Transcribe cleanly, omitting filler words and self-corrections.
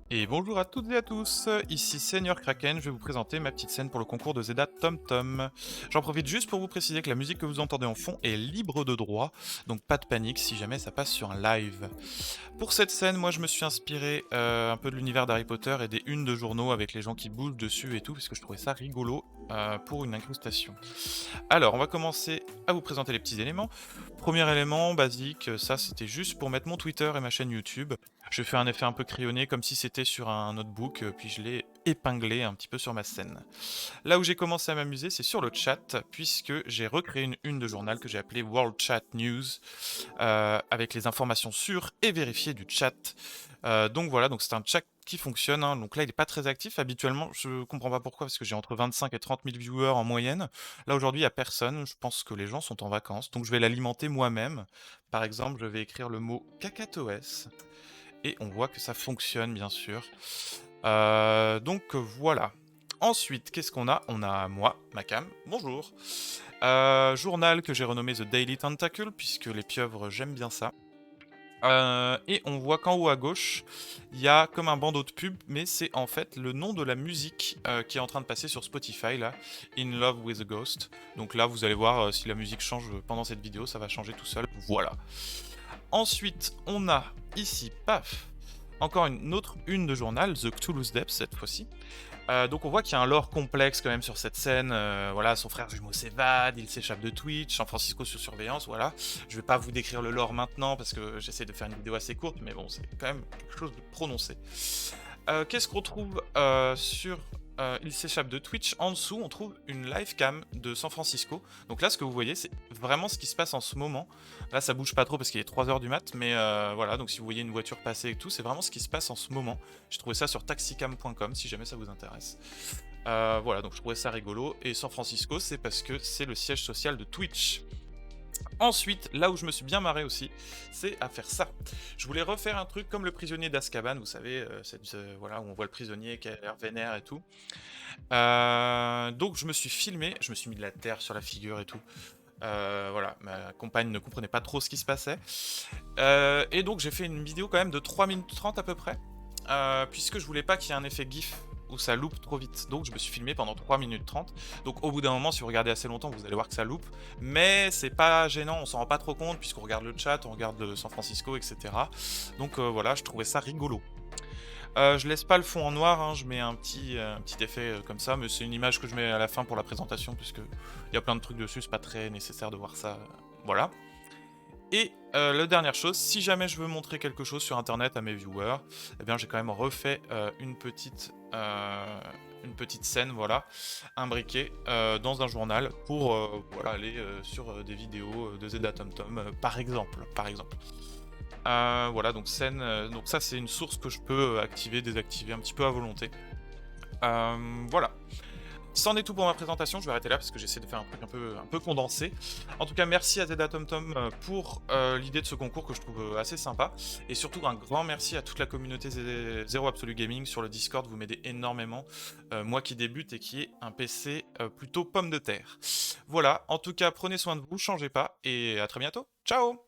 Et bonjour à toutes et à tous, ici Seigneur Kraken, je vais vous présenter ma petite scène pour le concours de Zeda Tom Tom. J'en profite juste pour vous préciser que la musique que vous entendez en fond est libre de droit, donc pas de panique si jamais ça passe sur un live. Pour cette scène, moi je me suis inspiré un peu de l'univers d'Harry Potter et des unes de journaux avec les gens qui bougent dessus et tout, parce que je trouvais ça rigolo pour une incrustation. Alors, on va commencer à vous présenter les petits éléments. Premier élément basique, ça c'était juste pour mettre mon Twitter et ma chaîne YouTube. Je fais un effet un peu crayonné comme si c'était sur un notebook, puis je l'ai épinglé un petit peu sur ma scène. Là où j'ai commencé à m'amuser, c'est sur le chat, puisque j'ai recréé une de journal que j'ai appelée World Chat News, avec les informations sûres et vérifiées du chat. Donc voilà, donc c'est un chat qui fonctionne, hein. Donc là, il est pas très actif. Habituellement, je comprends pas pourquoi, parce que j'ai entre 25 et 30 000 viewers en moyenne. Là, aujourd'hui, il y a personne. Je pense que les gens sont en vacances. Donc je vais l'alimenter moi-même. Par exemple, je vais écrire le mot cacatoès. Et on voit que ça fonctionne, bien sûr. Donc voilà. Ensuite, qu'est-ce qu'on a? On a moi, Macam, bonjour. Journal que j'ai renommé The Daily Tentacle, puisque les pieuvres, j'aime bien ça. Et on voit qu'en haut à gauche, il y a comme un bandeau de pub, mais c'est en fait le nom de la musique qui est en train de passer sur Spotify, là, In Love with a Ghost. Donc là, vous allez voir si la musique change pendant cette vidéo, ça va changer tout seul. Voilà. Ensuite, on a ici, paf, encore une autre une de journal, The Cthulhu's Depths cette fois-ci. Donc on voit qu'il y a un lore complexe quand même sur cette scène. Voilà, son frère jumeau s'évade, il s'échappe de Twitch, San Francisco sous surveillance, voilà. Je vais pas vous décrire le lore maintenant parce que j'essaie de faire une vidéo assez courte, mais bon, c'est quand même quelque chose de prononcé. Qu'est-ce qu'on trouve sur il s'échappe de Twitch? En dessous, on trouve une live cam de San Francisco. Donc là, ce que vous voyez, c'est vraiment ce qui se passe en ce moment. Là, ça bouge pas trop parce qu'il est 3 h du mat, mais voilà, donc si vous voyez une voiture passer et tout, c'est vraiment ce qui se passe en ce moment. J'ai trouvé ça sur taxicam.com si jamais ça vous intéresse. Voilà, donc je trouvais ça rigolo. Et San Francisco, c'est parce que c'est le siège social de Twitch. Ensuite, là où je me suis bien marré aussi, c'est à faire ça. Je voulais refaire un truc comme le prisonnier d'Azkaban, vous savez, voilà, où on voit le prisonnier qui a l'air vénère et tout. Donc je me suis filmé, je me suis mis de la terre sur la figure et tout. Voilà, ma compagne ne comprenait pas trop ce qui se passait. Et donc j'ai fait une vidéo quand même de 3 minutes 30 à peu près, puisque je voulais pas qu'il y ait un effet GIF où ça loupe trop vite. Donc je me suis filmé pendant 3 minutes 30. Donc au bout d'un moment, si vous regardez assez longtemps, vous allez voir que ça loupe. Mais c'est pas gênant, on s'en rend pas trop compte, puisqu'on regarde le chat, on regarde le San Francisco, etc. Donc voilà, je trouvais ça rigolo. Je laisse pas le fond en noir, hein, je mets un petit effet comme ça, mais c'est une image que je mets à la fin pour la présentation, puisque il y a plein de trucs dessus, c'est pas très nécessaire de voir ça. Voilà. Et la dernière chose, si jamais je veux montrer quelque chose sur internet à mes viewers, eh bien j'ai quand même refait une petite scène, voilà, imbriquée dans un journal pour voilà, aller sur des vidéos de Zeda Tom Tom, par exemple. Voilà, donc scène, donc ça c'est une source que je peux activer, désactiver un petit peu à volonté. Voilà. C'en est tout pour ma présentation, je vais arrêter là parce que j'essaie de faire un truc un peu condensé. En tout cas, merci à Zeda TomTom pour l'idée de ce concours que je trouve assez sympa. Et surtout, un grand merci à toute la communauté Zero Absolute Gaming sur le Discord, vous m'aidez énormément. Moi qui débute et qui ai un PC plutôt pomme de terre. Voilà, en tout cas, prenez soin de vous, changez pas, et à très bientôt. Ciao!